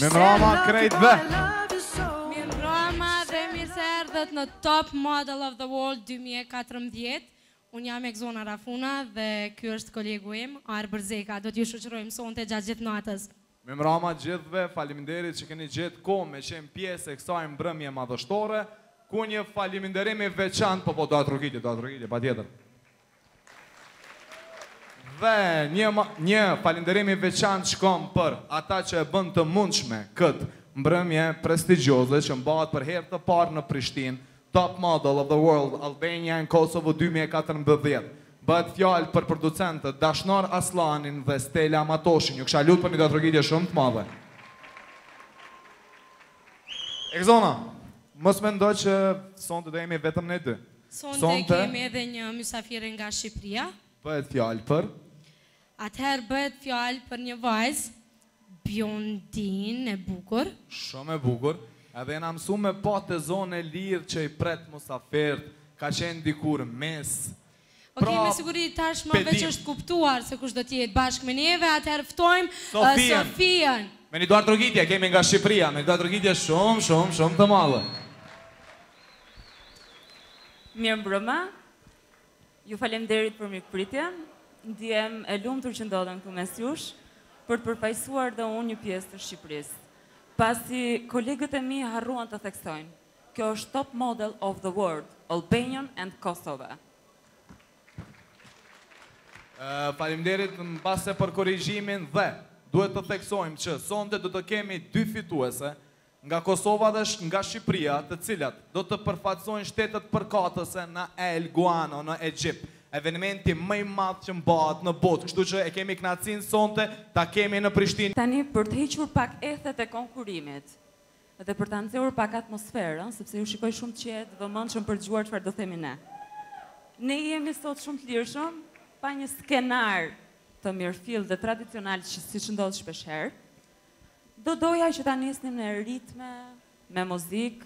Mirëmbrëma krejtve. Mirëmbrëma dhe mirë se erdhët në Top Model of the World 2014. Unë jam Exona Rafuna dhe ky është kolegu im, Ar Bërzeka. Do t'ju shoqërojmë sonte gjatë gjithë natës. Mirëmbrëma gjithëve, faleminderit që keni gjetë kohë me qenë pjesë e kësaj mbrëmje madhështore, ku një faleminderim i veçantë, po do atë rrugitje, patjetër. Dhe një faleminderim i veçantë shkon për ata që e bën të mundshme këtë mbrëmje prestigjioze që mbahet për herë të parë në Prishtinë, Top Model of the World Albania and Kosovo 2014. Bëhet fjalë për producentët Dashnor Aslanin dhe Stella Matoshin. Ju kisha lutur për një datërgjitje shumë të madhe. Exona, mos mendoj që sonte do jemi vetëm ne dy. Sonte kemi edhe një mysafire nga Shqipëria. Bëhet fjalë për? Atëherë bëhet fjalë për një vajzë biondinë e bukur. Shumë e bukur. Edhe jena mësu me pa të zonë e lirë që i pret musafert, ka qenë dikur mes. Okej, me siguri tashmë veç është kuptuar se kush do t'jetë bashkë me neve, atëherë ftojmë Sofian. Me një duar trogitje, kemi nga Shqipëria, me një duar trogitje shumë të madhe. Mirëmbrëma, ju faleminderit për mirëpritjen, ndjem e lumtur që ndodhem këtu mes jush për të përfaqësuar dhe unë një pjesë të Shqipërisë. Pasi kolegët e mi harruan të theksojnë, kjo është Top Model of the World, Albania and Kosovo. Faleminderit në base për korrigjimin dhe duhet të theksojmë që sonte do të kemi dy fituese nga Kosova dhe nga Shqipëria, të cilat do të përfaqësojnë shtetet përkatëse në El Guano në Egjipt. Evenimenti më i madh që mbahet në botë, kështu që e kemi kënaqësinë sonte ta kemi në Prishtinë. Tani për të hequr pak ethet e konkurimit dhe për ta nxjerrur pak atmosferën, sepse ju shikoj shumë qetë, vëmendshëm për dëgjuar çfarë do themi ne. Ne jemi sot shumë të lirshëm, pa një skenar të mirëfill dhe tradicional që siç ndodh shpeshherë. Do doja që ta nisnim në ritme, me muzikë.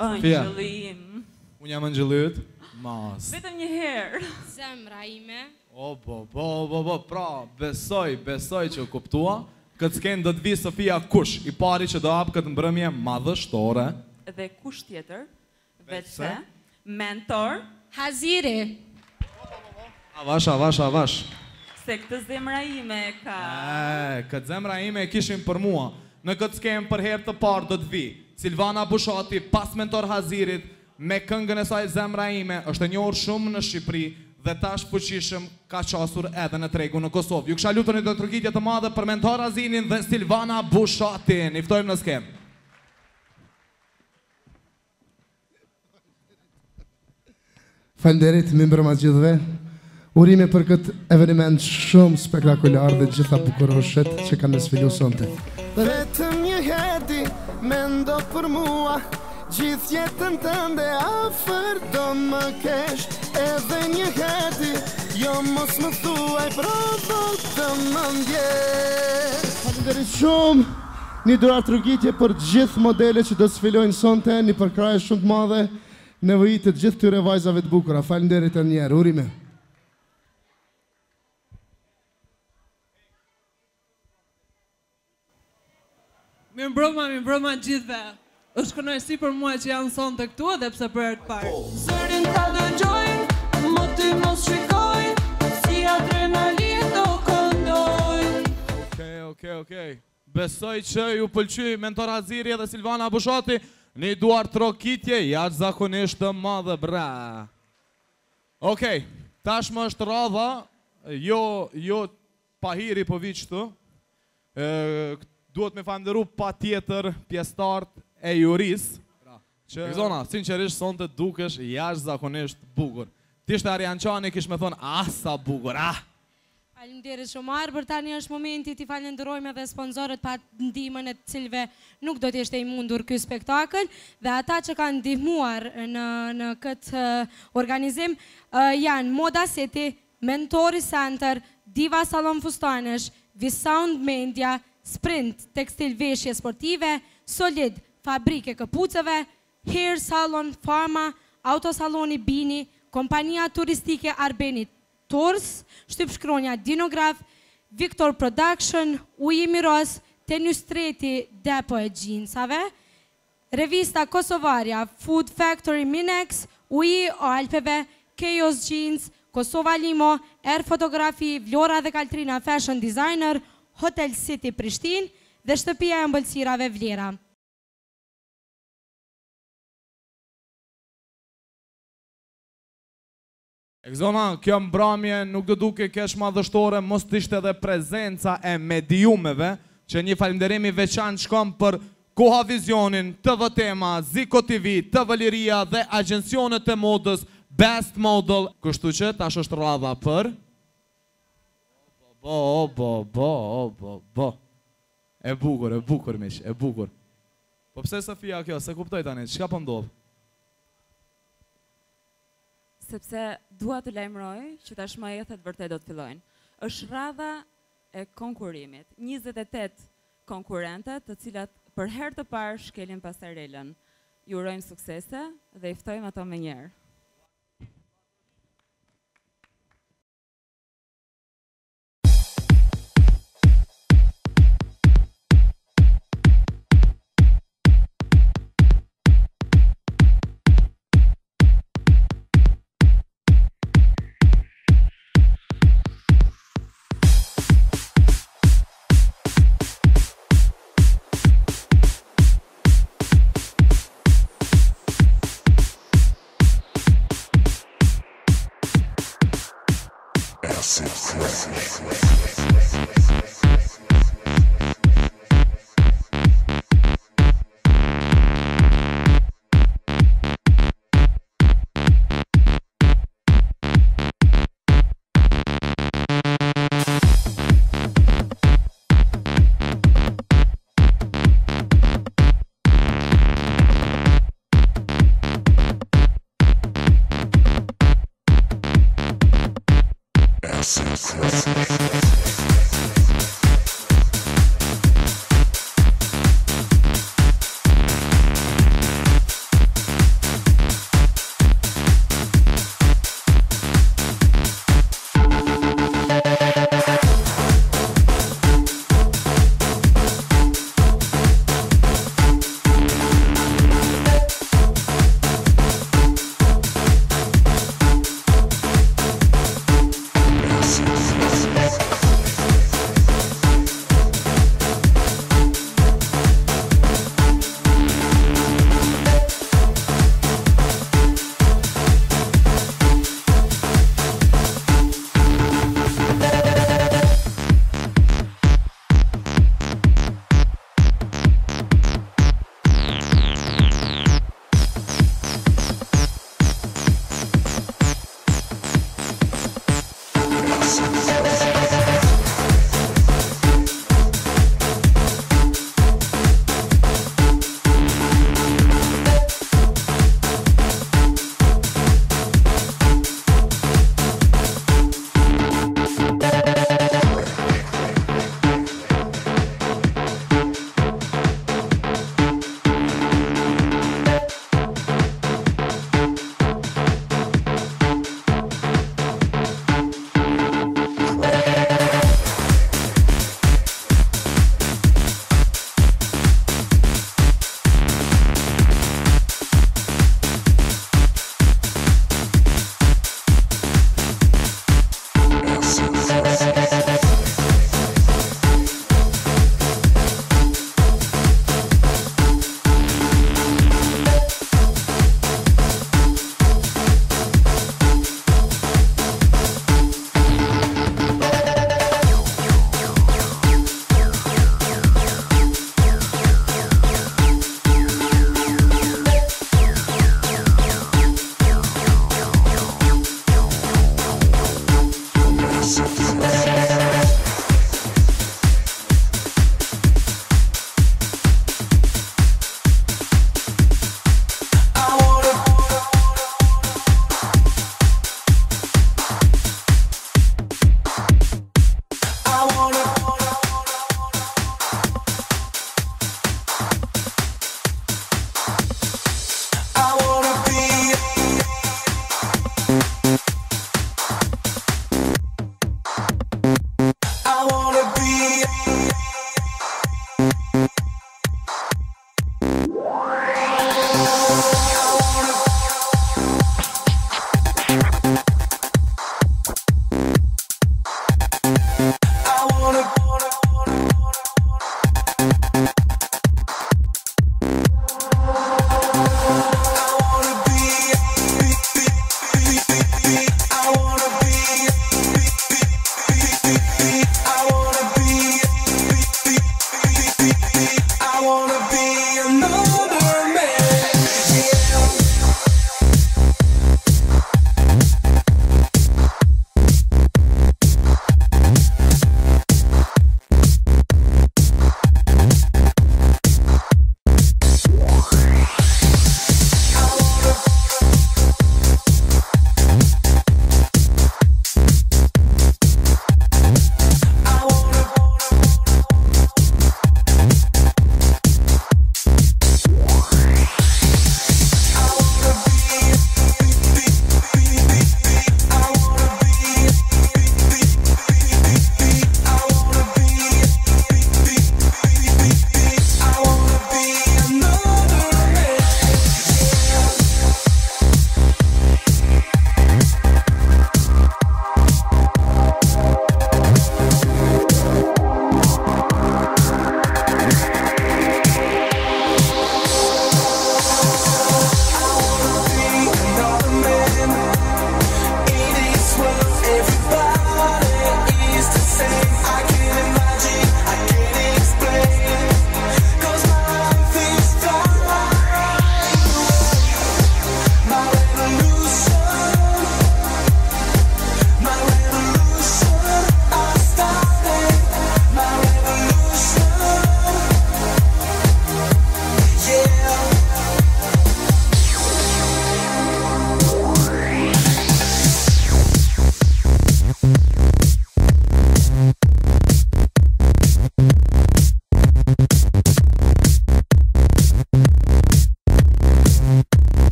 Angjëllim. Unë jam Angjëllit. Mas. Vetëm një herë. Zemra ime. Pra, besoj që kuptua. Këtë skenë do të vi Sofia kush, i pari që do hapë këtë mbrëmje madhështore. Dhe kush tjetër, veçse, mentor, Haziri. Avash. Se këtë zemra ime e ka. Këtë zemra ime e kishim për mua. Në këtë skenë për herë të parë do të vi Silvana Bushati, pas mentor Hazirit, me këngën e saj zemra ime, është e njohur shumë në Shqipëri dhe tash fuqishëm ka qasur edhe në tregun në Kosovë. Ju kisha lutur një datërgjitje të madhe për mentor Hazinin dhe Silvana Bushatin. I ftojmë në skenë. Falënderit, mirëmbrëma gjithëve. Urime për këtë eveniment shumë spektakular dhe gjitha bukuroshet që kanë sfilu sonte. Vetëm një herë mendo për mua, gjithë jetën tënde afër do më kesh. Edhe një herë jo mos më thuaj provo të më ndjesh. Falënderit shumë. Një duar trugitje për gjithë modelet që do sfilojnë sonte, një përkrahje shumë të madhe nevojitë të gjithë këtyre vajzave të bukura. Falënderit edhe një herë. Urime. Mirëmbrëma gjithëve. Është kënaqësi për mua që janë sonte këtu edhe pse për herë të parë. Zërin ta dëgjojnë, më ty mos shikojnë, si adrenalinë do këndojnë. Okej. Besoj që ju pëlqy mentor Haziri dhe Silvana Bushati, një duar trokitje jashtëzakonisht të madhe, bra. Okej, tashmë është radha, jo pahiri po vi këtu. Duhet me falenderu pa tjetër pjesëtarët e juris. Exona, sinqerisht sonte dukesh jashtëzakonisht bukur. Tishte Arian Qani kish me thonë, sa bukur, Faleminderit shumë Ar, për tani është momenti t'i falenderojmë edhe sponsorët pa ndihmën e të cilëve nuk do t'ishte i mundur ky spektakël dhe ata që kanë ndihmuar në këtë organizim janë Moda City, Mentori Center, Diva Salon Fustanesh, Visound Media, Sprint, tekstil veshje sportive, Solid, fabrike këpucëve, Hair Salon Pharma, Autosaloni Bini, Kompania Turistike Arbeni Tours, Shtyp Shkronja Dinograf, Victor Production, Uji Miros, Tenjustreti Depo e Gjinsave, Revista Kosovaria, Food Factory Minex, Uji o Alpeve, Chaos Jeans, Kosova Limo, Air Fotografi, Vlora dhe Kaltrina Fashion Designer, Hotel City Prishtin dhe Shtëpia e Ëmbëlsirave Vlera. Egzona, kjo mbrëmje nuk do duke kesh madhështore, mos të ishte edhe prezenca e mediumeve, që një falenderimi veçantë shkon për Koha Vizionin, TV Tema, Ziko TV, TV Liria dhe agjencionet e modës Best Model. Kështu që tash është radha për E bukur miq, e bukur. Po pse Sofia kjo, se kuptoj tani, çka po ndodh? Sepse dua të lajmëroj që tashmë jetët vërtet do të fillojnë. Është radha e konkurimit. 28 konkurrente, të cilat për herë të parë shkelin pasarelën. Ju urojmë suksese dhe i ftojmë ato më njëherë.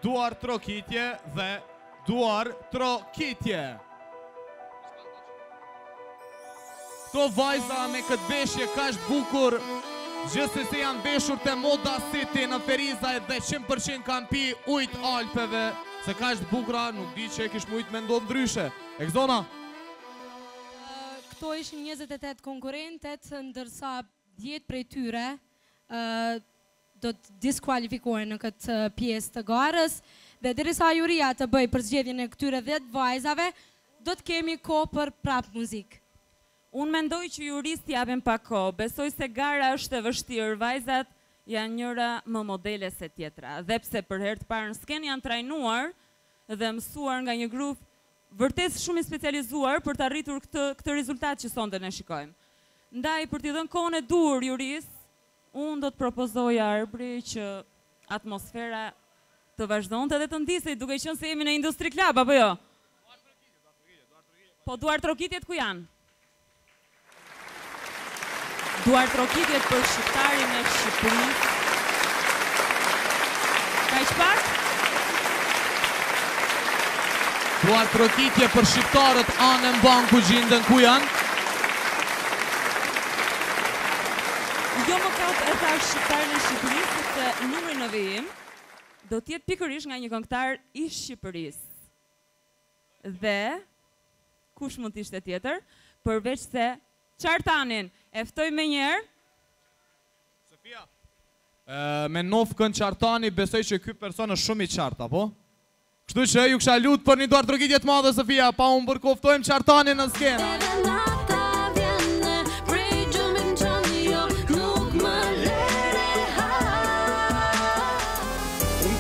duar trokitje dhe duar trokitje. Këto vajza me këtë veshje kaq bukur, gjithsesi janë veshur te Moda City në Feriza dhe 100% kanë pi ujtë Alpeve, se kaq bukura nuk di që e kish mujt me ndodh ndryshe. Exona? Këto ishin 28 konkurrentet, ndërsa 10 prej tyre do të diskualifikohen në këtë pjesë të garës, dhe derisa juria të bëj përzgjedhjen e këtyre 10 vajzave, do të kemi kohë për prap muzikë. Unë mendoj që juristi japin pak kohë, besoj se gara është e vështirë, vajzat janë njëra më modele se tjetra, dhe pse për herë të parë në skenë janë trajnuar dhe mësuar nga një grup vërtet shumë i specializuar për të arritur këtë rezultat që sonte ne shikojmë. Ndaj për t'i dhënë kohën e dur juris, unë do të propozoj Arbri që atmosfera të vazhdonte dhe të ndisej, duke qenë se jemi në Industri Club, apo jo? Po duar trokitjet ku janë? Duar trokitjet për shqiptarin e Shqipërisë. Ka iq pak? Duar trokitje për shqiptarët anë në banku gjindën ku janë? Jo më kaut e thash shqiptarin e Shqipërisë, sepse numri në vijim do t'jetë pikërisht nga një këngëtar i Shqipërisë. Dhe, kush mund t'ishte tjetër, përveç se Qartanin, eftoj me njerë. Sofia, me nofkën Qartani besoj që ky person është shumë i qartë, apo? Kështu që ju kisha lutë për një duar trokitje të madhe, Sofia, pa unë bërkoftojmë Qartanin në skenë. Unë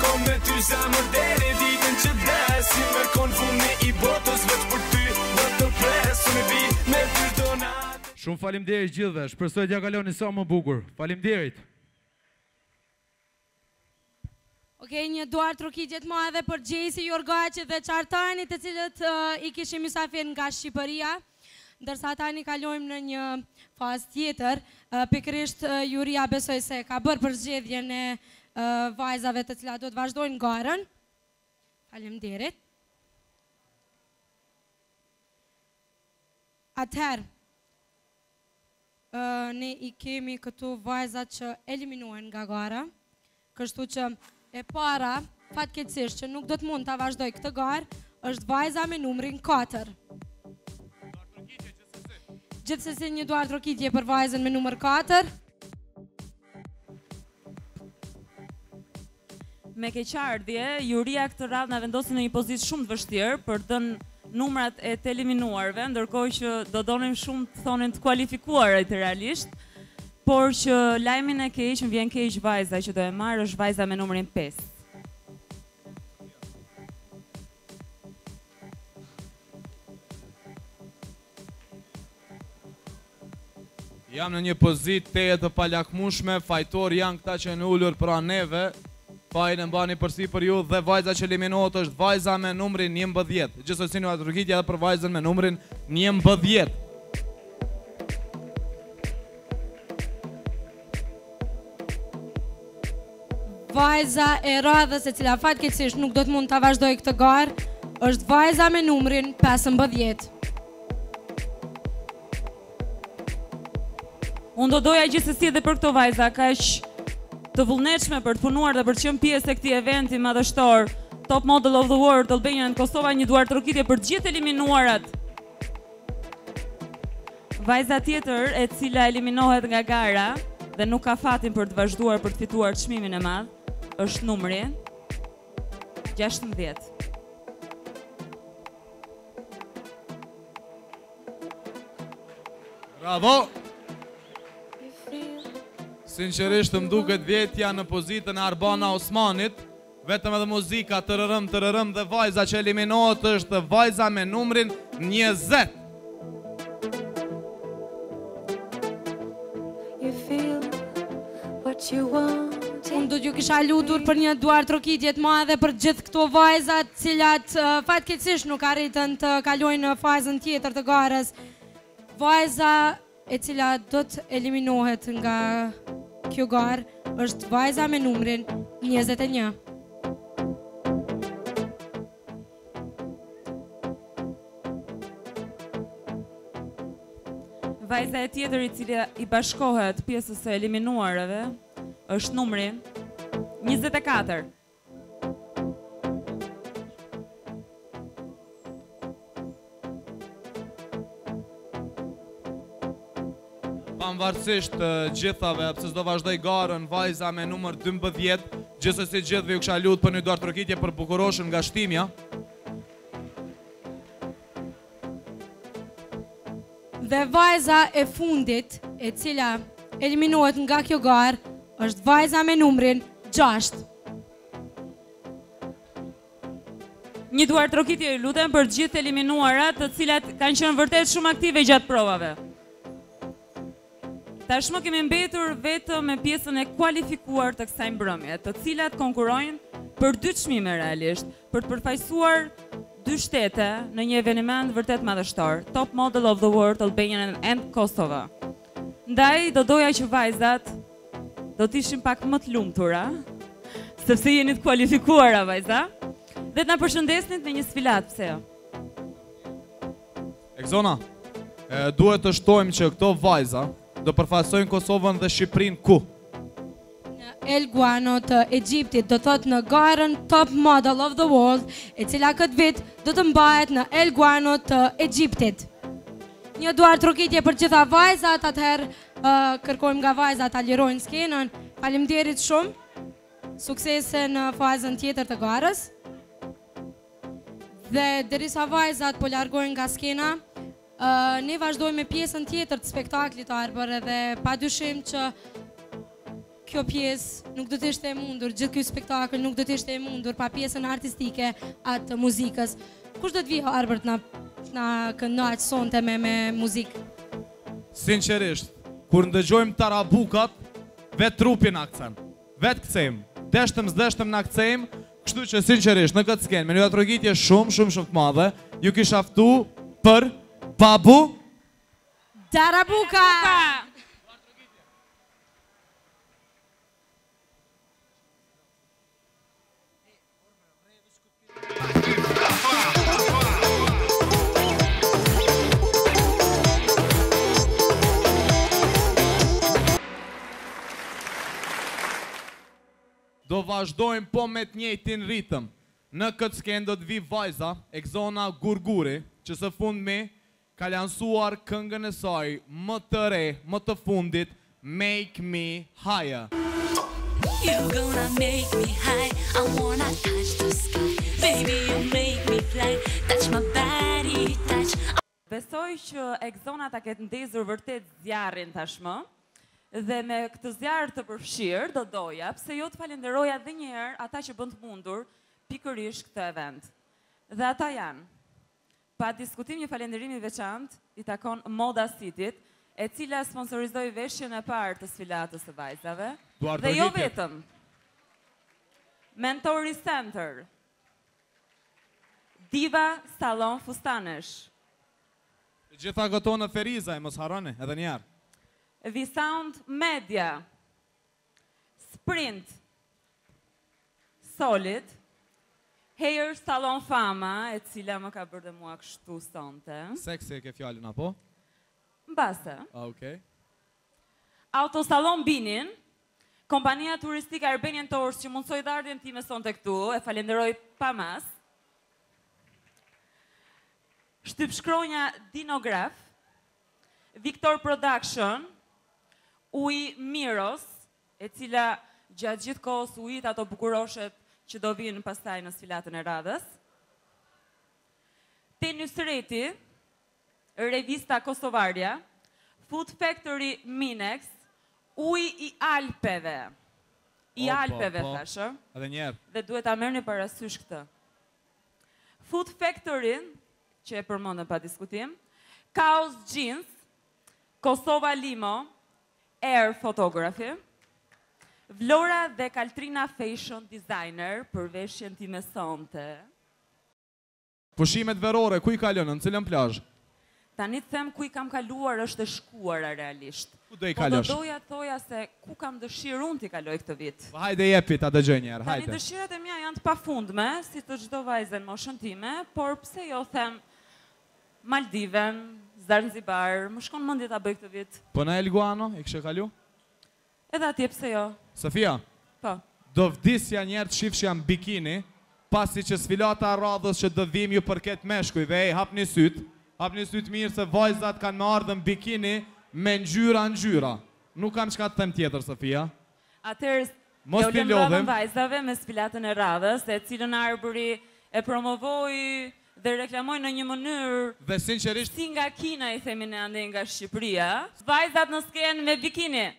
kom me ty zemër deri ditën që desi, me kon funi i botës veç për ty, në të presu me vi, me ty donat. Shumë faleminderit gjithëve, shpresoj t'ja kaloni sa më bukur. Faleminderit. Okej, një duar trokitje të madhe për Gjesi, Jorgaçi dhe Qartani, të cilët i kishim mysafir nga Shqipëria, ndërsa tani kalojmë në një fazë tjetër. Pikërisht juria besoj se ka bërë përzgjedhjen e vajzave të cilat do të vazhdojnë garën. Faleminderit. Atëherë, ne i kemi këtu vajzat që eliminohen nga gara, kështu që e para, fatkeqësisht që nuk do të mund të vazhdoj këtë garë, është vajza me numrin 4. Gjithsesi një duar trokitje për vajzën me numër 4. Me keqardhje, juria këtë radhë na vendosi në një pozitë shumë të vështirë për dënë numrat e të eliminuarve, ndërkohë që do donim shumë të thonin të kualifikuarit realisht, por që lajmin e keq, më vjen keq vajza që do e marrë është vajza me numrin 5. Jam në një pozitë teje të palakmueshme, fajtor janë këta që në ullur pra neve, fajnë mbani përsi për ju dhe vajza që eliminohet është vajza me numrin 11. Gjithsesi në trokitja edhe për vajzën me numrin 11. Vajza e radhës e cila fatkeqësisht nuk do të mund të vazhdoj këtë garë, është vajza me numrin 15. Unë do doja gjithsesi edhe për këto vajza, kaq të vullnetshme për të punuar dhe për të qenë pjesë e këtij eventi madhështor, Top Model of the World Albania në Kosova, një duar trokitje për gjithë eliminuarat. Vajza tjetër e cila eliminohet nga gara dhe nuk ka fatin për të vazhduar për të fituar çmimin e madh, është numri 16. Bravo! Sinqerisht më duket vetja në pozitën e Arbana Osmanit, vetëm edhe muzika tërërëm dhe vajza që eliminohet është vajza me numrin 20. Unë do t'ju kisha lutur për një duar trokitje të madhe për gjithë këto vajzat, cilat fatkeqësisht nuk arritën të kalojnë në fazën tjetër të garës. Vajza e cila do të eliminohet nga kjo garë është vajza me numrin 21. Vajza e tjetër i cila i bashkohet pjesës së eliminuarave është numri 24. Pavarësisht të gjithave, pse s'do vazhdoj garën, vajza me numër 12, gjithsesi gjithëve ju kisha lutur për një duartrokitje për Bukuroshën nga Shtimja. Dhe vajza e fundit, e cila eliminohet nga kjo garë, është vajza me numrin 6. Një duartrokitje ju lutem për gjithë eliminuarat, të cilat kanë qenë vërtet shumë aktive gjatë provave. Tashmë kemi mbetur vetëm me pjesën e kualifikuar të kësaj mbrëmje, të cilat konkurrojnë për 2 çmime realisht, për të përfaqësuar 2 shtete në një eveniment vërtet madhështor, Top Model of the World Albania and Kosova. Ndaj, do doja që vajzat do t'ishim pak më të lumtura, sepse jeni të kualifikuara vajza, dhe t'na përshëndesnit në një sfilat, pse jo? Exona, duhet të shtojmë që këto vajza do përfaqësojnë Kosovën dhe Shqipërinë ku? El Guano të Egjiptit, do thot në garën Top Model of the World, e cila këtë vit do të mbahet në El Guano të Egjiptit. Një duartrokitje për gjitha vajzat, atëherë kërkojmë nga vajzat ta lirojnë skenën. Faleminderit shumë, suksese në fazën tjetër të garës. Dhe derisa vajzat po largohen nga skena, ne vazhdojmë me pjesën tjetër të spektaklit të arbër, edhe padyshim që kjo pjesë nuk do të ishte e mundur, gjithë ky spektakël nuk do të ishte e mundur pa pjesën artistike atë muzikës. Kush do të vijë arbër të na këndoj sonte me muzikë? Sinqerisht, kur ndëgjojmë tarabukat, vetë trupin na kcen. Vetë kcejmë. Deshtëm na kcejmë, kështu që sinqerisht në këtë skenë me një duartrokitje shumë të madhe, ju kisha ftu për Babu Tarabuka! Do vazhdojmë po me të njëjtin ritëm. Në këtë skenë do të vi vajza Exona Gurguri, që së fundmi ka lansuar këngën e saj më të re, më të fundit, Make Me Higher. You're gonna make me high, I wanna touch the sky. Baby, you make me fly, touch my body, touch. Besoj që Exona ta ketë ndezur vërtet zjarrin tashmë, dhe me këtë zjarr të përfshirë do doja, pse jo të falenderoja edhe një herë ata që bën të mundur pikërisht këtë event. Dhe ata janë, pa diskutim një falenderim i veçantë i takon Moda Cityt, e cila sponsorizoi veshjen e parë të sfilatës së vajzave, dhe jo vetëm. Mentori Center, Diva Salon Fustanesh. Gjitha këto në Feriza, mos harroni, edhe një herë. V-Sound Media, Sprint, Solid, Hair Salon Fama, e cila më ka bërë dhe mua kështu sonte. Seksi e ke fjallin, apo? Mbase. Okej. Autosalon Binin, kompania turistike Albanian Tours që mundsoi dhardhjen time sonte këtu, e falenderoj pa mas. Shtypshkronja Dinograf, Victor Production, Uj Miros, e cila gjatë gjithë kohës ujit ato bukuroshet që do vinë pastaj në sfilatën e radhës. Tenus Reti, Revista Kosovarja, Food Factory Minex, Uj i Alpeve. I Alpeve, thashë. Edhe njerë. Dhe duhet ta merrni parasysh këtë. Food Factory, që e përmendëm pa diskutim, Chaos Jeans, Kosova Limo, Air Photography, Vlora dhe Kaltrina Fashion Designer për veshjen time sonte. Pushimet verore, ku i kalon, në cilën plazh? Tani të them ku i kam kaluar është e shkuara realisht. Ku do i Po do kalosh? doja të thoja se ku kam dëshirë unë t'i kaloj këtë vit. Po hajde jepi ta dëgjoj një herë, Tani hajde. dëshirat e mia janë të pafundme, si të çdo vajze në moshën time, por pse jo them Maldiven, Zanzibar, më shkon mendje ta bëj këtë vit. Po na Elguano, i kishe kalu? Edhe atje pse jo? Sofia, Po. do vdisja njerë të shifshja në bikini, pasi që sfilata radhës që do vim ju përket meshkujve, hapni syt mirë se vajzat kanë me ardhë në bikini me ngjyra. Nuk kam çka të them tjetër, Sofia. Atëherë, Mos jo t'i lëm lodhem. radhën vajzave me sfilatën e radhës, e cilën Arbëri e promovoi dhe reklamoj në një mënyrë Dhe sinqerisht, si nga Kina, i themi ne ande nga Shqipëria, vajzat në skenë me bikini.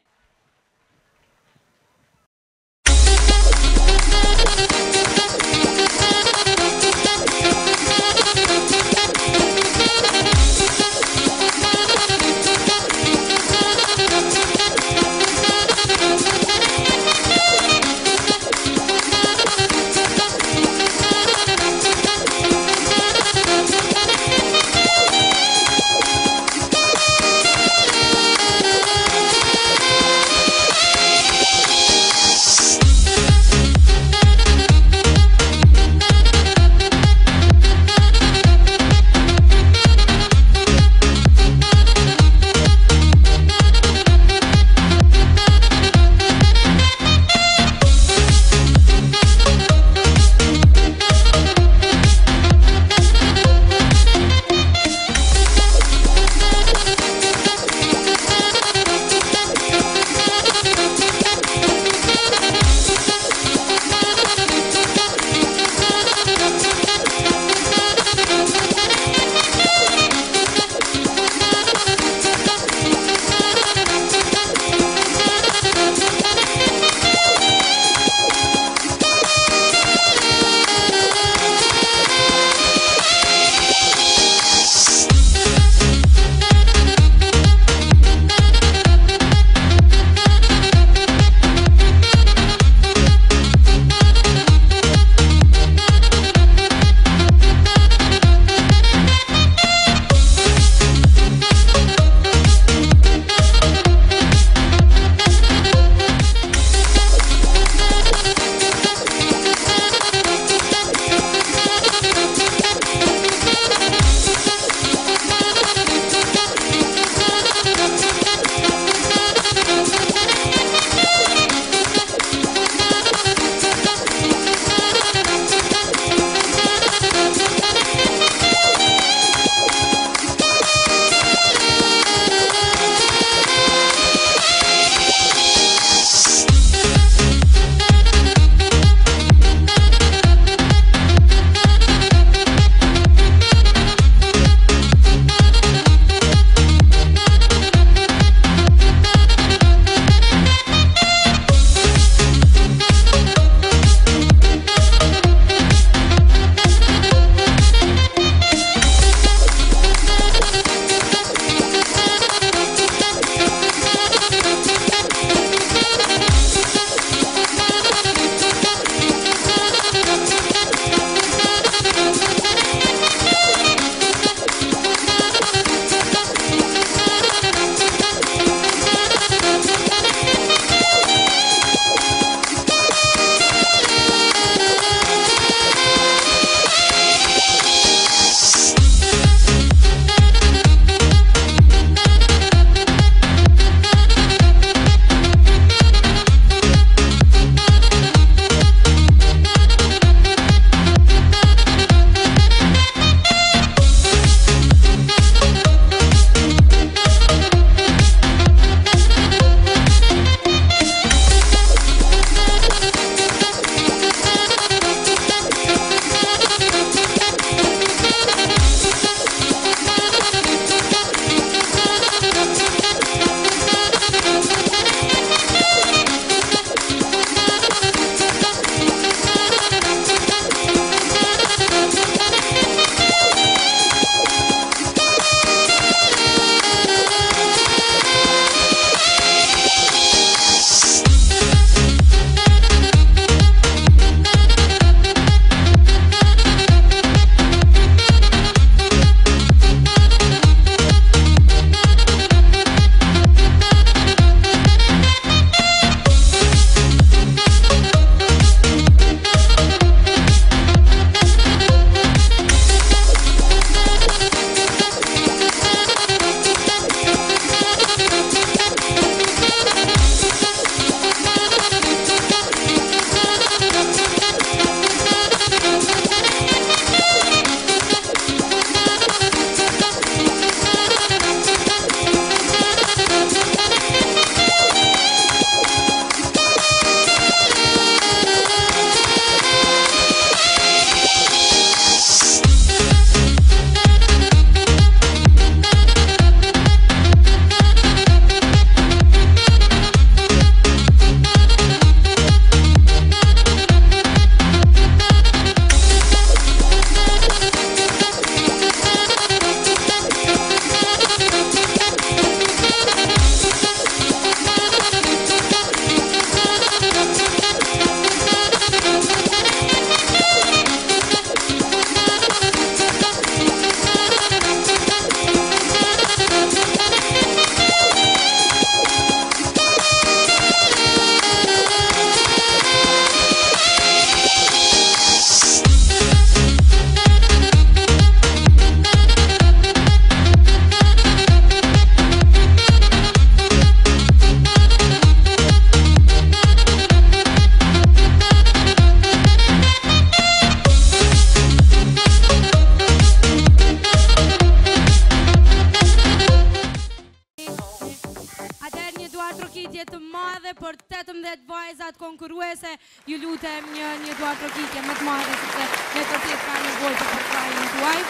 trokitje të madhe për 18 vajzat konkurruese. Ju lutem një duar trokitje më të madhe, sepse me vërtet ka nevojë për përkrajin tuaj.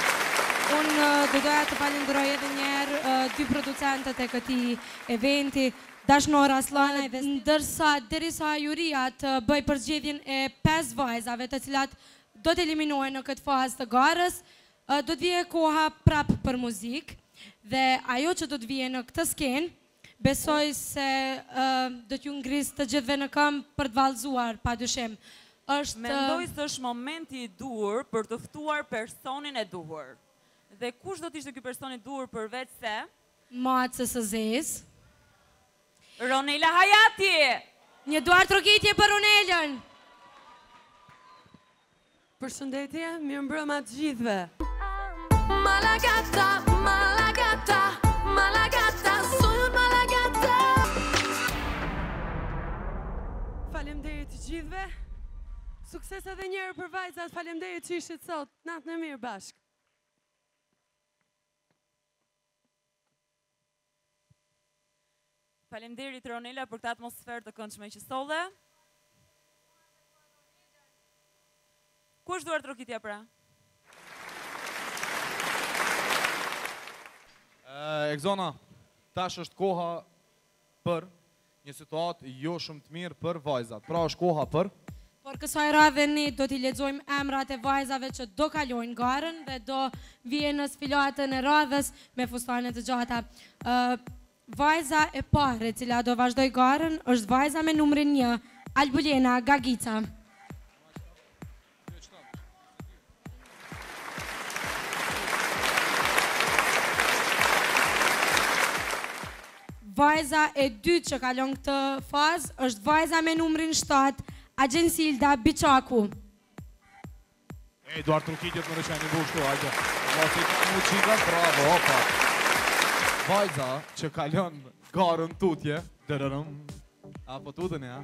Unë do doja të falenderoj edhe një herë dy producentët e këtij eventi, Dashnora Aslanaj, ndërsa derisa juria të bëj përzgjedhjen e 5 vajzave të cilat do të eliminohen në këtë fazë të garës, do të vije koha prap për muzikë dhe ajo që do të vije në këtë skenë, besoj se do t'ju ngris të gjithve në këmbë për të vallëzuar, padyshim. Mendoj se është momenti i duhur për të ftuar personin e duhur. Dhe kush do të ishte ky person i duhur përveç se Macës së Zezë, Ronela Hayati. Një duar trokitje për Ronelën. Përshëndetje, mirëmbrëma të gjithëve. Malagata, Malagata, Malagata, soy un Malagata. Faleminderit të gjithëve. Sukses edhe një herë për vajzat. Faleminderit që ishit sot. Natën e mirë bashkë. Faleminderit Ronela për këtë atmosferë të këndshme që solle. Kush duar trokitja pra? Egzona, tash është koha për një situatë jo shumë të mirë për vajzat. Pra është koha për Por kësaj radhe ne do t'i lexojmë emrat e vajzave që do kalojnë garën dhe do vijen në sfilatën e radhës me fustane të gjata. Vajza e parë e cila do vazhdoj garën është vajza me numrin 1, Albulena Gagica. Vajza e dytë që kalon këtë fazë është vajza me numrin 7, Agjensilda Biçaku. Duar trokitjet më rëqeni bushtu, hajde. Mos i ka mu qika, bravo, opa. Vajza që kalon garën tutje, dërërëm, apo tutën ja,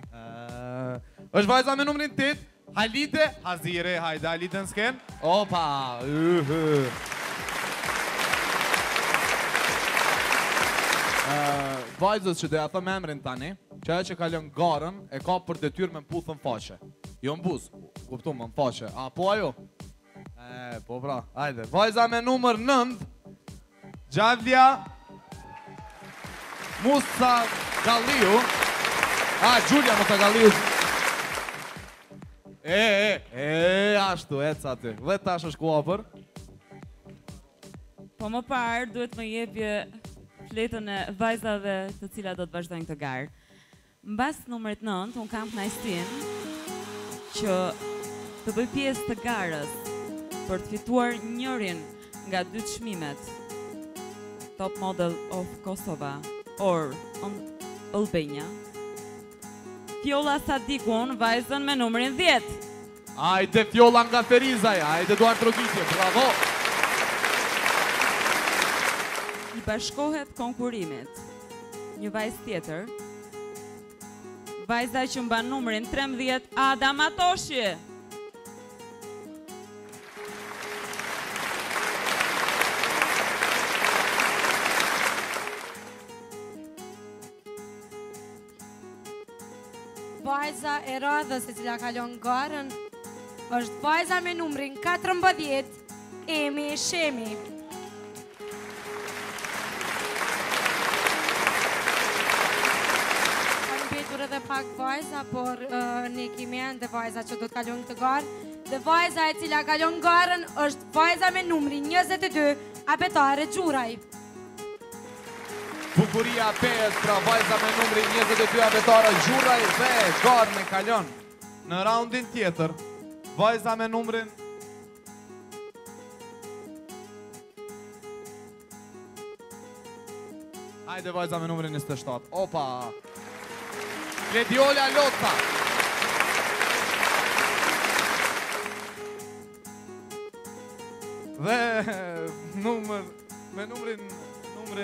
është vajza me numrin 8, Halide Hazire, hajde Halide në sken, opa, vajzës që dhe atë me emrin tani, që e që kalon garën, e ka për detyrë me mputhën faqe. Jo në buzë, kuptu më në faqe. A, po ajo? Po pra, hajde. Vajza me numër 9, Gjavlja Musa Galliu. Gjulja Musa Galliu. Ashtu, e ca ty. Dhe tash është koha për? Po më parë, duhet më jepje fletën e vajzave të cilat do të vazhdojnë këtë garë. Mbas numrit 9, unë kam kënaqësinë që të bëj pjesë të garës për të fituar njërin nga 2 çmimet Top Model of Kosova or Albania. Fjolla Sadikun, vajzën me numrin 10. Ajde Fjolla nga Ferizaj, ajde duar trokitje, bravo! I bashkohet konkurimit një vajzë tjetër, vajza që mban numrin 13, Ada Matoshi. Vajza e radhës e cila kalon garën është vajza me numrin 14, Emi Shemi. Edhe pak vajza, por ne kemi ende vajza që do të kalon këtë garë. Dhe vajza e cila kalon garën është vajza me numrin 22, Abetare Gjuraj. Bukuria 5, pra vajza me numrin 22, Abetare Gjuraj dhe garën e kalon në raundin tjetër. Vajza me numrin Hajde vajza me numrin 27. Opa! Glediola Lota. Dhe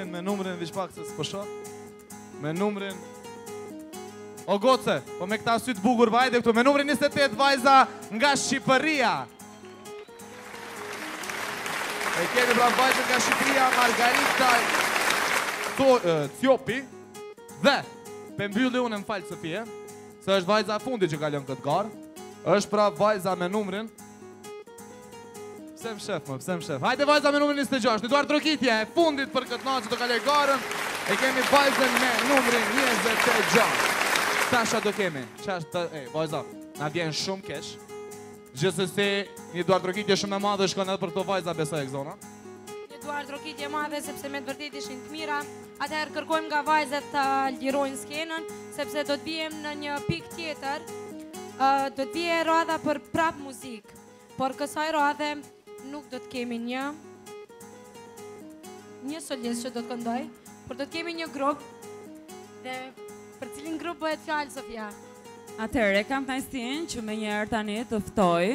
me numrin vish pak se s'pësho. Me numrin O goce, po me këta sytë bugur vajde këtu. Me numrin 28 vajza nga Shqipëria. E kemi pra vajzën nga Shqipëria, Margarita Cjopi. Dhe Pe mbylli unë më falë Sofie, se është vajza fundi që kalon këtë garë, është pra vajza me numrin. Pse më shef. Hajde vajza me numrin 26, Eduard Trokitje, e fundit për këtë natë që të kaloj garën, e kemi vajzën me numrin 26. Tasha do kemi, vajza, na vjen shumë kesh, gjithsesi një Eduard Trokitje shumë e madhe shkon edhe për këto vajza besoj e këzona. Eduard Trokitje madhe, sepse me të vërtet ishin të mira, atëherë kërkojmë nga vajzat të lirojnë skenën, sepse do të bijem në një pik tjetër, do të bije radha për prap muzik, por kësaj radhe nuk do të kemi një solist që do të këndoj, por do të kemi një grup, dhe për cilin grup bëhet fjallë, Sofia? Atëherë, kam kënaqësinë që me njerë tani të ftoj.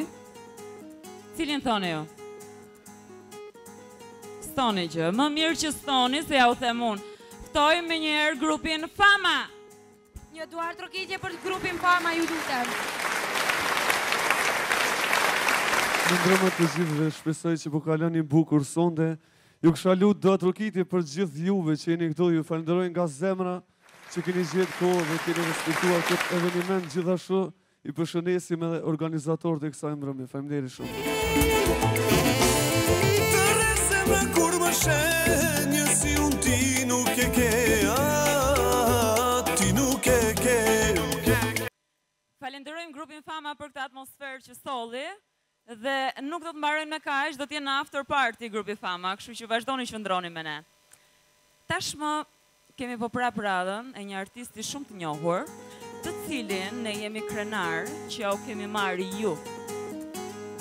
Cilin thoni ju? Stoni gjë, më mirë që stoni se ja u them unë. Ftoj me njerë grupin Fama. Një Eduard Trokitje për grupin Fama, ju lutem. Në ndrëmët të gjithëve, shpresoj që po kaloni bukur sonde. Ju kësha lutë Eduard Trokitje për gjithë juve që jeni këtu, ju falenderoj nga zemra që keni gjetë kohë dhe keni respektuar këtë eveniment, gjithashtu i përshëndesim edhe organizatorët e kësaj mbrëmje. Faleminderit shumë. Të rezemra kur më shenjë si unë ti nuk e ke, ti nuk e ke. Falenderojmë grupin Fama për këtë atmosferë që solli. Dhe nuk do të mbarojmë me kaq, do të jenë after party grupi Fama, kështu që vazhdoni qëndroni me ne. Tashmë kemi po prap radhën e një artisti shumë të njohur, të cilin ne jemi krenar që ja u kemi marrë ju.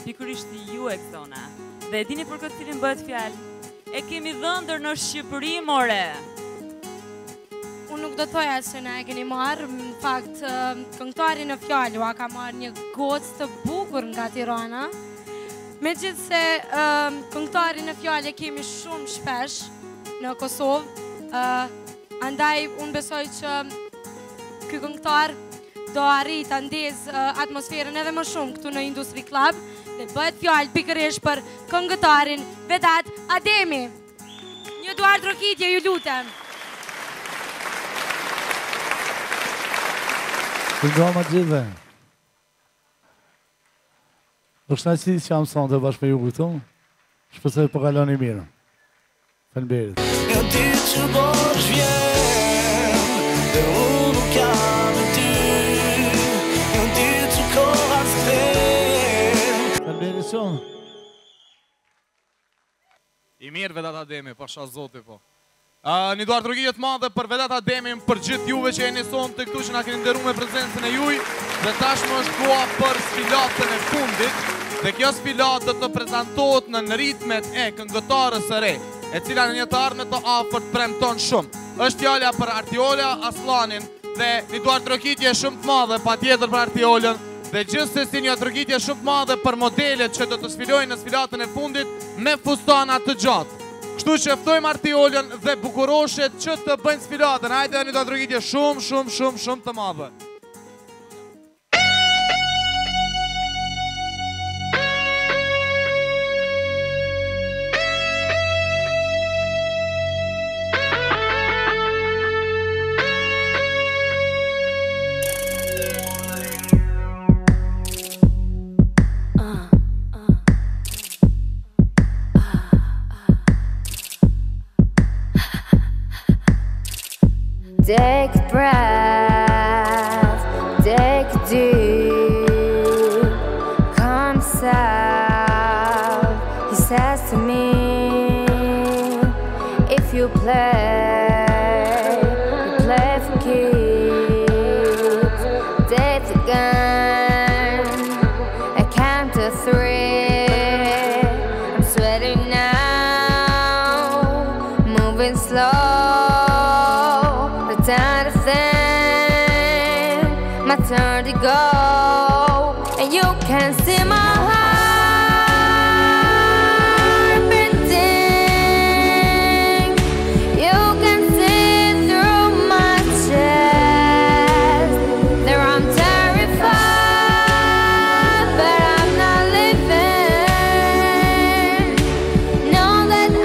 Pikërisht ju e këtona. Dhe e dini për këtë cilin bëhet fjalë? E kemi dhëndër në Shqipëri, more. Unë nuk do të thoja se na e keni marrë, në fakt këngëtari në fjalë ka marrë një gocë të bukur nga Tirana. Megjithse këngëtari në fjalë e kemi shumë shpesh në Kosovë, andaj unë besoj që ky këngëtar do arrit ta ndez atmosferën edhe më shumë këtu në Industry Club dhe bëhet fjalë pikërisht për këngëtarin Vedat Ademi. Një Eduard Trokitje, ju lutem. Përndroma gjithve. Është kënaqësi që jam sonte bashkë me ju këtu. Shpresoj po kaloni mirë. Faleminderit. E di që bosh vjen, dhe unë nuk jam e ty. E di që koha s'kthehen. Faleminderit shumë. I mirë Vedat Ademi, pasha zoti po. Një Eduard Trokitje të madhe për Vedat Ademin, për gjithë juve që jeni sonë të këtu që na keni nderuar me prezencën e juaj, dhe tashmë është koha për sfilatën e fundit, dhe kjo sfilatë do të prezantohet në ritmet e këngëtarës së re, e cila në një të ardhme të afërt premton shumë. Është fjala për Artiola Aslanin dhe një Eduard Trokitje shumë të madhe patjetër për Artiolën, dhe gjithsesi një Trokitje shumë të madhe për modelet që do të sfilojnë në sfilatën e fundit me fustana të gjatë. Kështu që ftojmë Artiolën dhe bukuroshet që të bëjnë sfilatën. Hajde një Eduard Trokitje shumë të madhe. Take a breath, take it deep, come south, he says to me, if you play for keeps, take the gun, I count to 3, I'm sweating now, moving slow. Time to think, my turn to go, and you can see my heart beating. You can see through my chest. There I'm terrified, but I'm not living. Know that I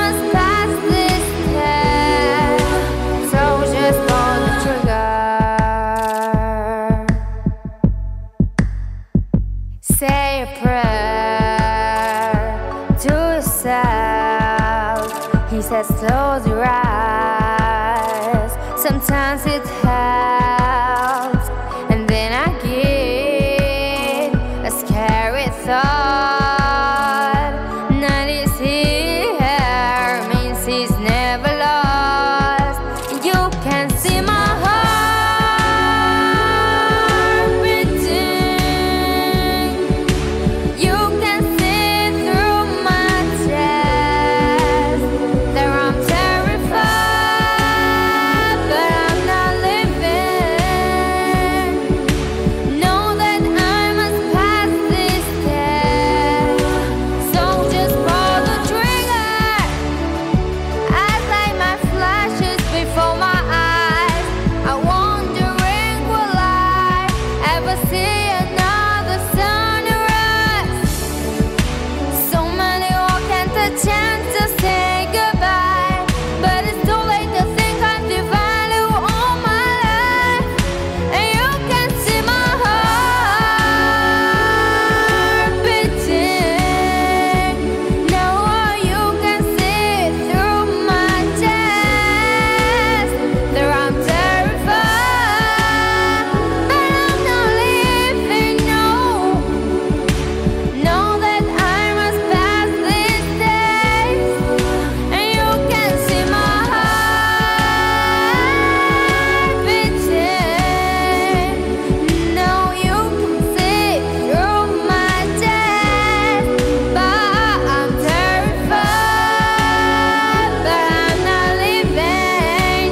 must pass this test. So just pull the trigger. says close your eyes. Sometimes it helps, and then I get a scary thought. Night is here, means he's never lost. You can see my heart beating. You can see through my chest that I'm terrified, but I'm not living. Know that I must pass this test, so just pull the trigger. As like my flashes before my eyes, I'm wondering, will I ever see another sunrise? So many walk and the chance to say goodbye, but it's too late to think I devalue all my life. And you can see my heart beating. Now you can see through my chest that I'm terrified, but I'm not living. Know that I must pass this test, and you can see my heart beating. Now you can see through my chest, but I'm terrified, but I'm not living.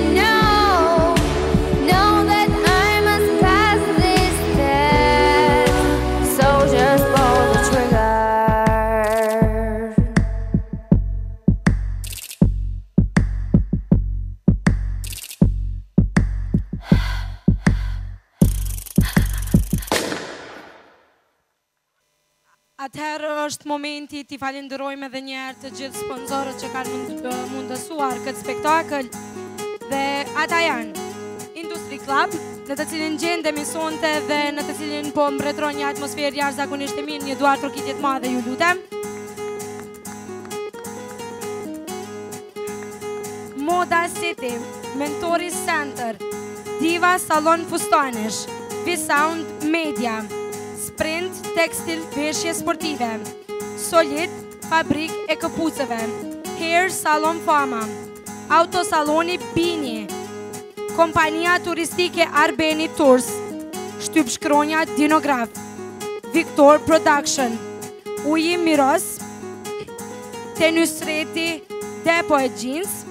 Know that I must pass this test, so just pull the trigger. Atëherë është momenti t'i falenderojmë edhe një herë të gjithë sponsorët që kanë mundësuar këtë spektakël. Dhe ata janë Industry Club, në të cilin gjendemi sonte dhe në të cilin po mbretëron një atmosferë jashtëzakonisht e mirë, një duar trokitje të madhe, ju lutem. Moda City, Mentori Center, Diva Salon Fustanesh, V-Sound Media, Sprint Tekstil Veshje Sportive, Solid Fabrik e Këpucëve, Hair Salon Fama, Autosaloni Bini, Kompania Turistike Arbeni Tours, Shtyp Shkronja Dinograf, Victor Production, Uji Miros, Tenusreti Depo e Jeans,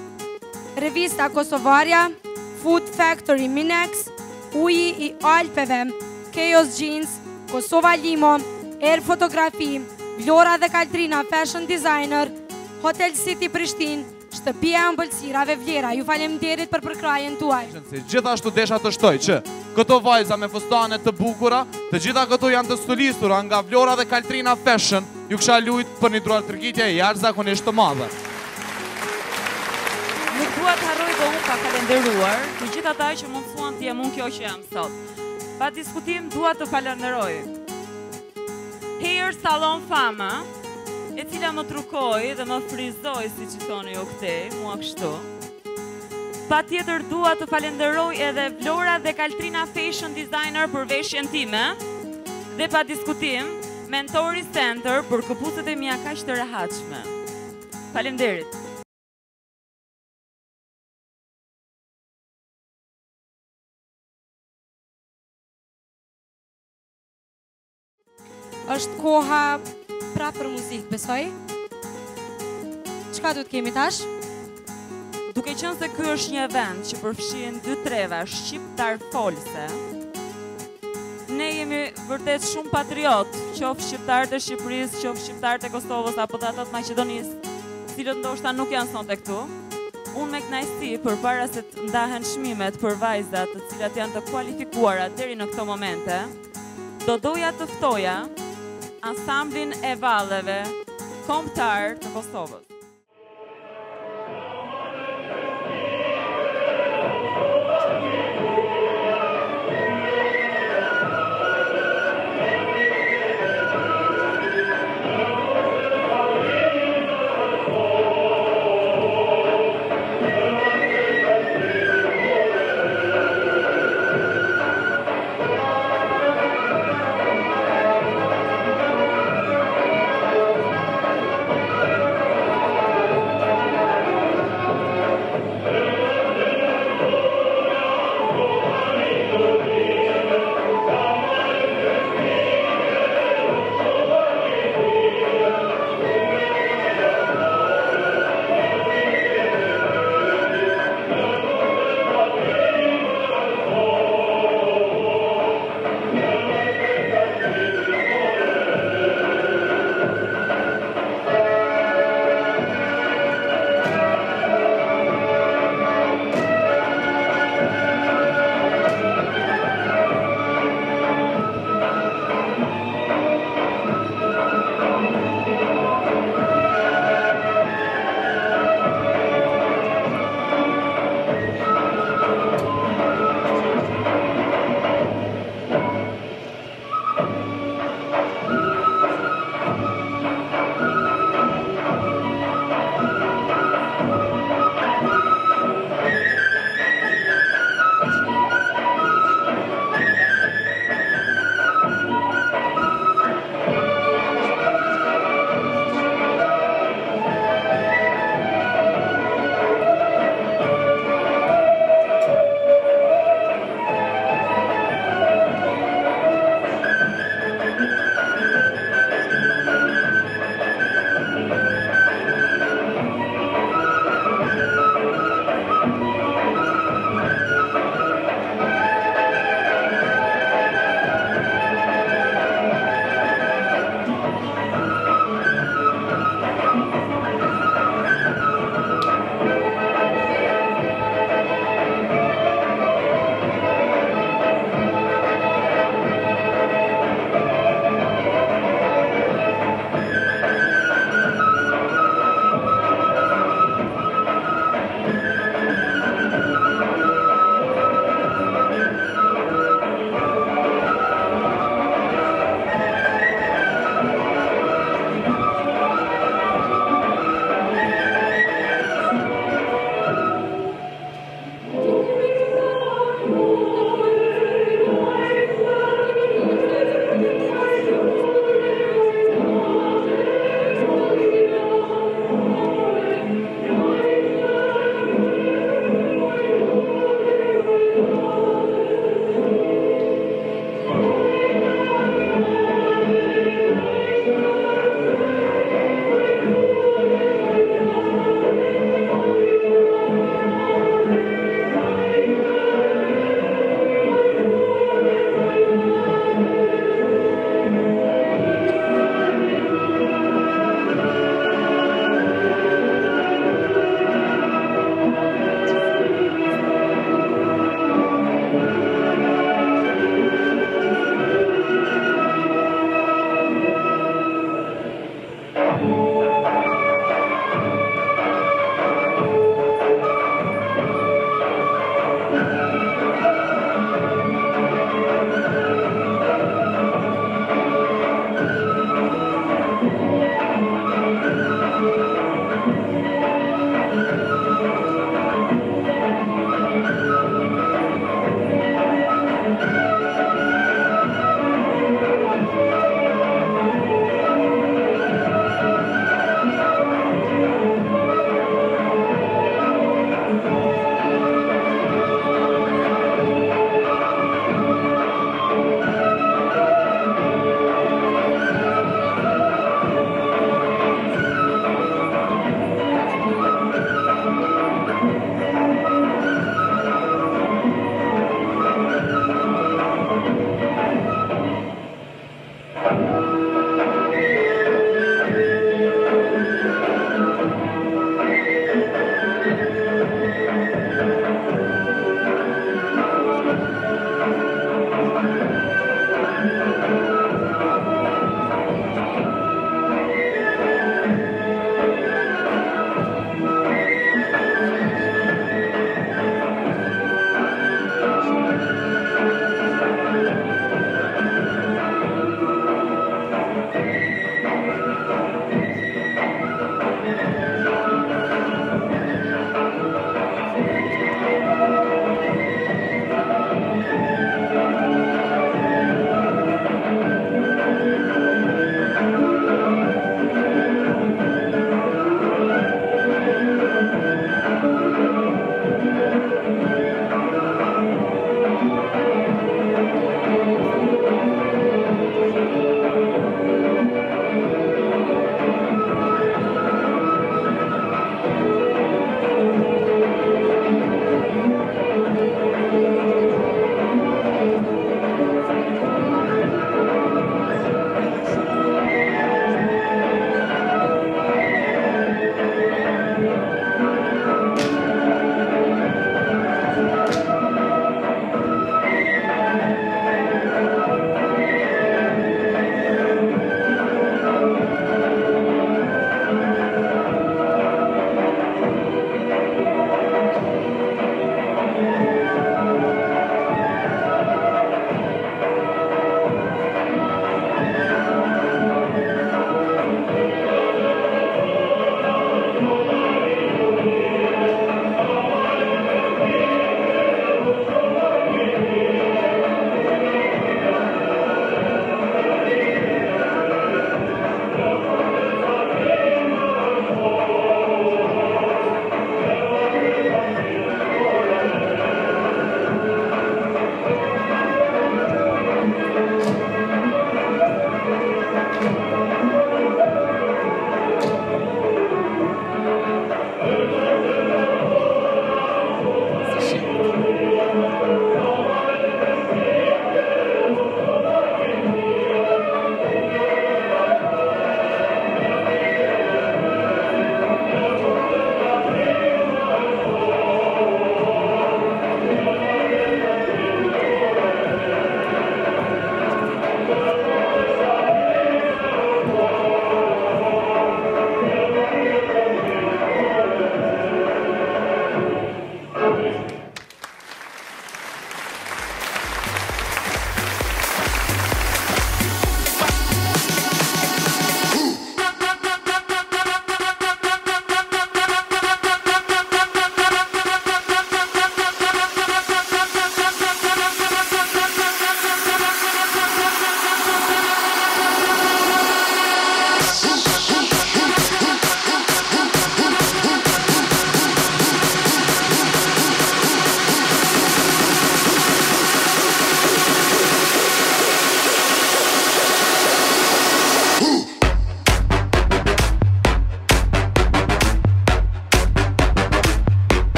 Revista Kosovarja, Food Factory Minex, Uji i Alpeve, Chaos Jeans, Kosova Limo, Air Fotografi, Vlora dhe Kaltrina Fashion Designer, Hotel City Prishtin, Shtëpia e Ëmbëlsirave Vlera. Ju faleminderit për përkrajen tuaj. Gjithashtu desha të shtoj që këto vajza me fustane të bukura, të gjitha këto janë të stulisura nga Vlora dhe Kaltrina Fashion, ju kisha lujt për një druar tërkitje e jashtëzakonisht të madhe. Nuk dua të harroj dhe unë pa falenderuar të gjithë ata që mundsuan të jem unë kjo që jam sot. Pa diskutim dua të falenderoj Hair Salon Fama, e cila më trukoi dhe më frizoi, si që thoni ju këtej, mua kështu. Pa tjetër dua të falenderoj edhe Vlora dhe Kaltrina Fashion Designer për veshjen time, dhe pa diskutim Mentori Center për këpucët e mia kaq të rehatshme. Faleminderit. Është koha pra për muzikë, besoj? Çka do të kemi tash? Duke qenë se ky është një event që përfshin 2 treva shqiptar folse, ne jemi vërtet shumë patriot, qoftë shqiptarët e Shqipërisë, qoftë shqiptarët e Kosovës apo të ata të Maqedonisë, cilët ndoshta nuk janë sonte këtu. Unë me kënaqësi përpara se të ndahen çmimet për vajzat të cilat janë të kualifikuara deri në këto momente, do doja të ftoja ansamblin e valleve kombëtar të Kosovës.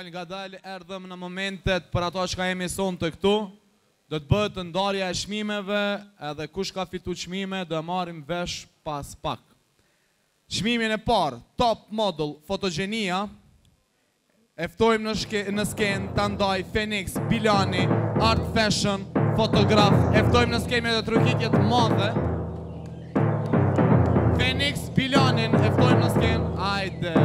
Fal nga dalë erdhëm në momentet për ato që ka jemi sonë të këtu. Do të bëhet ndarja e çmimeve, edhe kush ka fitu çmime do e marrim vesh pas pak. Çmimin e parë, top model fotogenia, e ftojmë në skenë të ndaj Phoenix Bilani, art fashion, fotograf, e ftojmë në skenë dhe trukitjet madhe. Phoenix Bilanin e ftojmë në skenë, ajde.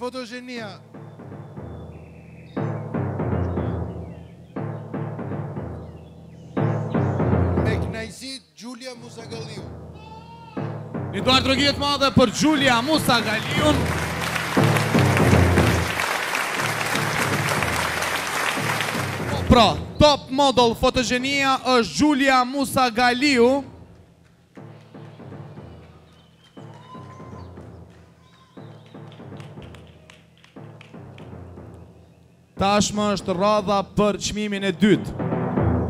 Fotogenia. Me knajsi Gjulia Musagaliu. Një duar trogjet madhe për Gjulia Musagaliun. Pra, top model fotogenia është Gjulia Musagaliu. Tashmë është radha për çmimin e dytë.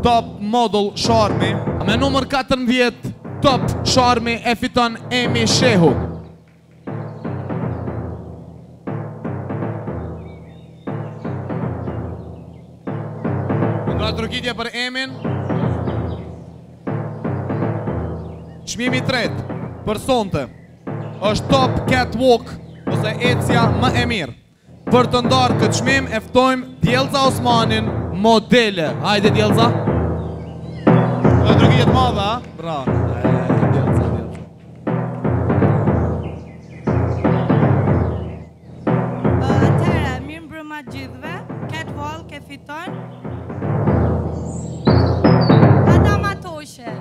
Top model Sharmi, me numër 14, top Sharmi e fiton Emi Shehu. Nga trokitja për Emin. Çmimi i tretë për sonte është top catwalk ose ecja më e mirë. Për të ndarë këtë çmim, e ftojmë Djelza Osmanin, modele. Hajde Djelza. Dhe trokitjet madhe, a? Bra. Djelza. Atëherë, mirë mbrëma gjithve, catwalk e fiton Adam Atoshe.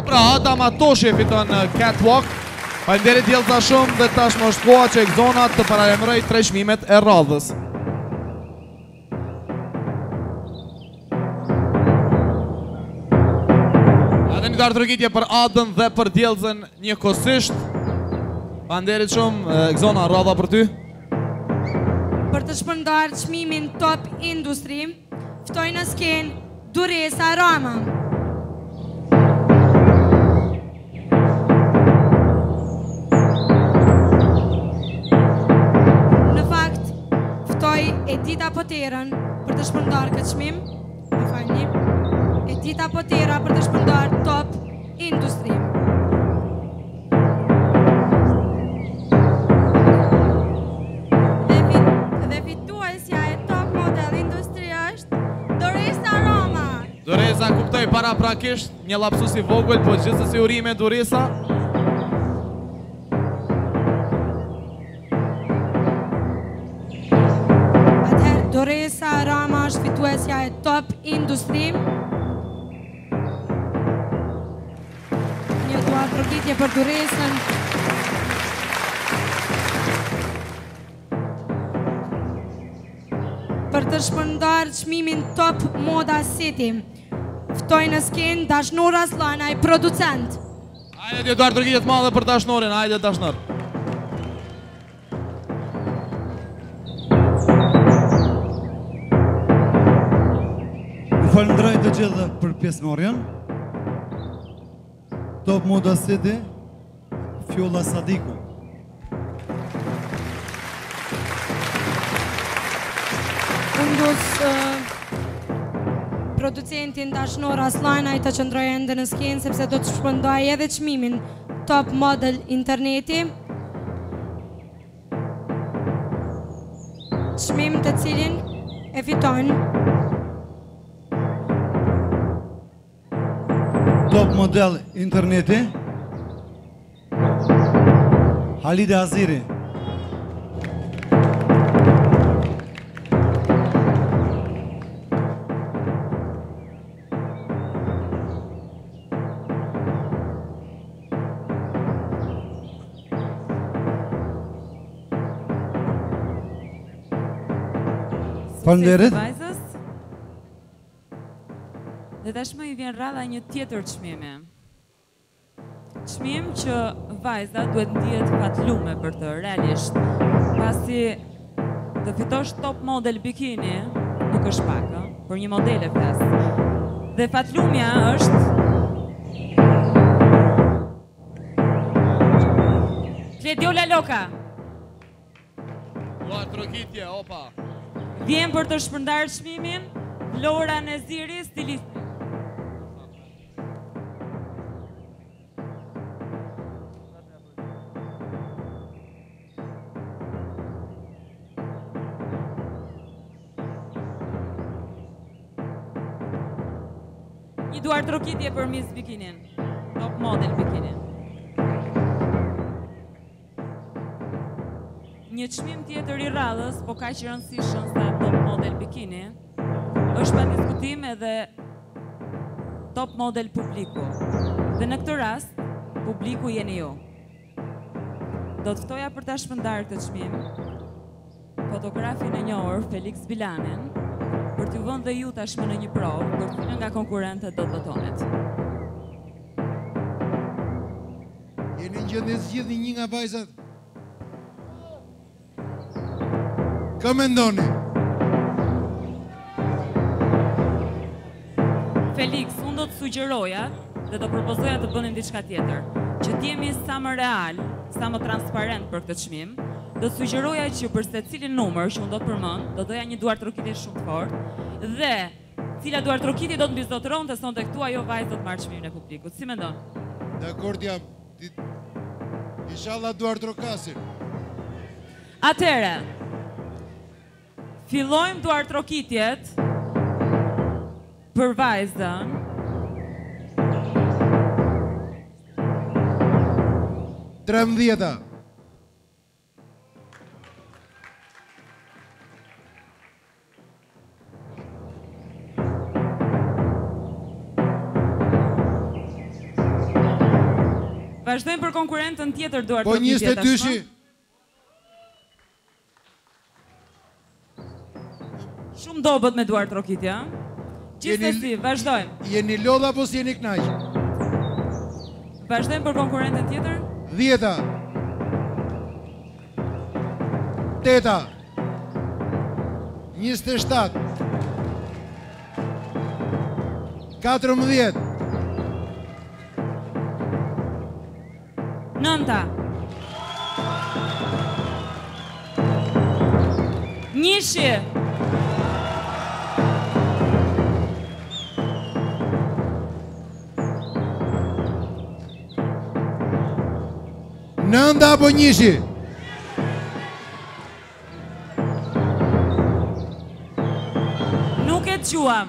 Pra, Adam Atoshe fiton catwalk. Faleminderit Djelza shumë dhe tashmë është koha që Exona të paralajmëroj 3 çmimet e radhës. Edhe një darë trokitje për Adën dhe për Djelzën njëkohësisht. Faleminderit shumë Exona, radha për ty. Për të shpërndarë çmimin Top Industry, ftoj në skenë Duresa Rama. Edita Poterën për të shpërndarë këtë çmim. Më falni. Edita Potera për të shpërndarë Top Industry. Dhe fituesja e Top Model Industry është Doresa Roma. Doresa kuptoj paraprakisht, një lapsus i vogël, po gjithsesi urime Doresa. Doresa Rama është fituesja e Top Industry. Një duar trokitje për Doresën. Për të shpërndarë çmimin Top Moda City, ftoj në skenë Dashnor Aslanaj, producent. Hajde një duar trokitje të madhe për Dashnorin, hajde Dashnor. Falenderoj të gjithë për pjesëmarrjen. Top Moda City, Fjolla Sadiku. Undus producentin Dashnor Aslanaj të qëndrojë ende në skenë sepse do të shpërndaj edhe çmimin Top Model Interneti. Çmim të cilin e fiton Top Model Interneti, Halide Aziri. Faleminderit. Dhe tashmë i vjen radha një tjetër çmimi. çmim që vajza duhet ndihet fatlume për të, realisht. Pasi të fitosh top model bikini, nuk është pak, për një modele flas. Dhe fatlumja është Klediola Loka. Trokitje, opa. Vjen për të shpërndarë çmimin Lora Neziri, stilist. Një duar trokitje për Miss Bikinin, top model bikinin. Një çmim tjetër i radhës, po kaq i rëndësishëm sa top model bikini, është pa diskutim edhe top model publiku. Dhe në këtë rast, publiku jeni ju. Do të ftoja për ta shpërndarë këtë çmim fotografin e njohur Felix Bilanin, për t'ju vënë dhe ju tashmë në një provë, për cilën nga konkurrentët do të votonet. Jeni në gjendje zgjidhni një nga vajzat? Kë mendoni? Felix, unë do të sugjeroja dhe do propozoja të bënim diçka tjetër, që t'jemi sa më real, sa më transparent për këtë çmim. Do të sugjeroja që për secilin numër që unë do të përmend, do doja një duar trokitje shumë të fortë dhe cila duar trokitje do të mbizotëronte sonte këtu, ajo vajzë do të marrë çmimin e publikut. Si mendon? Dakord jam. Inshallah duar trokasin. Atëre, fillojmë duar trokitjet për vajzën. Tremdhjeta. Vazhdojmë për konkurentën tjetër duar po trokitje tashmë. Po 22-shi. Shumë dobët me duar trokitje, Gjithsesi, vazhdojmë. Jeni lodha apo si jeni knaq? Vazhdojmë për konkurentën tjetër? 10-ta. 8-ta. 27. 14. 9-ta. 1-shi. 9 apo 1-shi? Nuk e dëgjuam.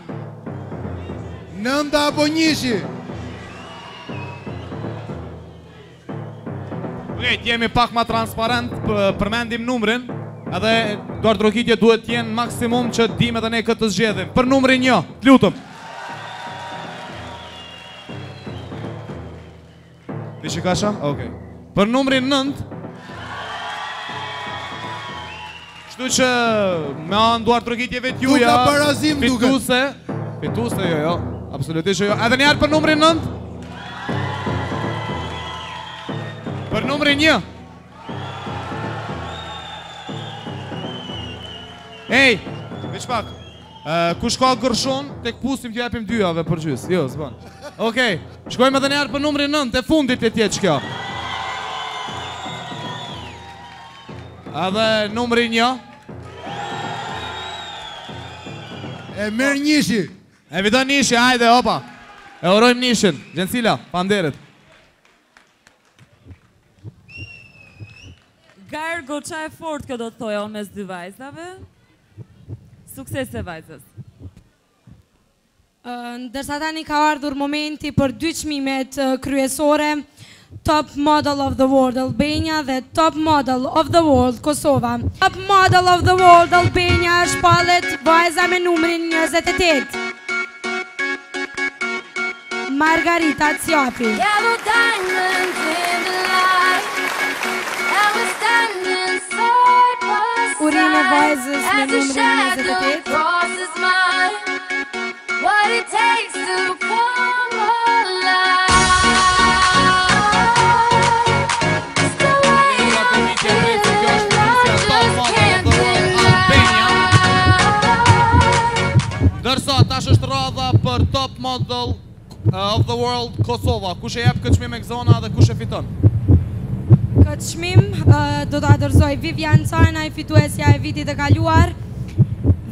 9 apo 1-shi? Okej, jemi pak ma transparent, përmendim numrin, edhe duar trokitje duhet t'jenë maksimum që dim edhe ne këtë zgjedhim. Për numrin 1, t'lutëm. Ti shikasha? Okej. Për numrin 9, shtu që me anë duar trokitjeve t'juja, Duka parazim duke. Fituse, jo, absolutisht jo. Edhe njerë për numrin 9? Për numrin 1. Ej, veç pak. Kush ka gërshon, tek pusim t'ju japim dyjave për gjys. Jo, s'ban. Okej, shkojmë edhe njerë për numrin 9, të fundit e tjetë që kjo. Edhe numrin 1. E merë 1-shi. E vidon 1-shi, hajde, opa. E urojmë 1-shin. Gjensila, panderit. Garë goqa e fort kjo do të thoja unë mes dy vajzave. Sukses e vajzës. Ndërsa tani ka ardhur momenti për 2 çmimet kryesore, Top Model of the World Albania dhe Top Model of the World Kosova. Top Model of the World Albania shpallet vajza me numrin 28. Margarita Ciapi. Yellow diamonds in the light. And we're standing side by side. Urime vajzës me As the numrin shadow 28. crosses mine. What it takes to come alive. Ndërsa tash është radha për Top Model of the World Kosova. Kush e jep këtë çmim e Gzona dhe kush e fiton? Këtë çmim do ta dorëzoj Vivian Cana, fituesja e vitit të kaluar,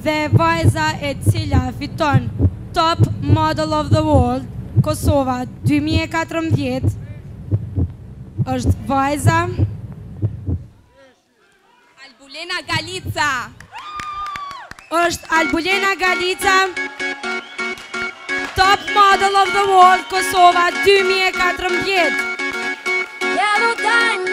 dhe vajza e cila fiton Top Model of the World Kosova 2014 është vajza Albulena Galica. Është Albulena Galica, Top Model of the World Kosova 2014. Ja do daj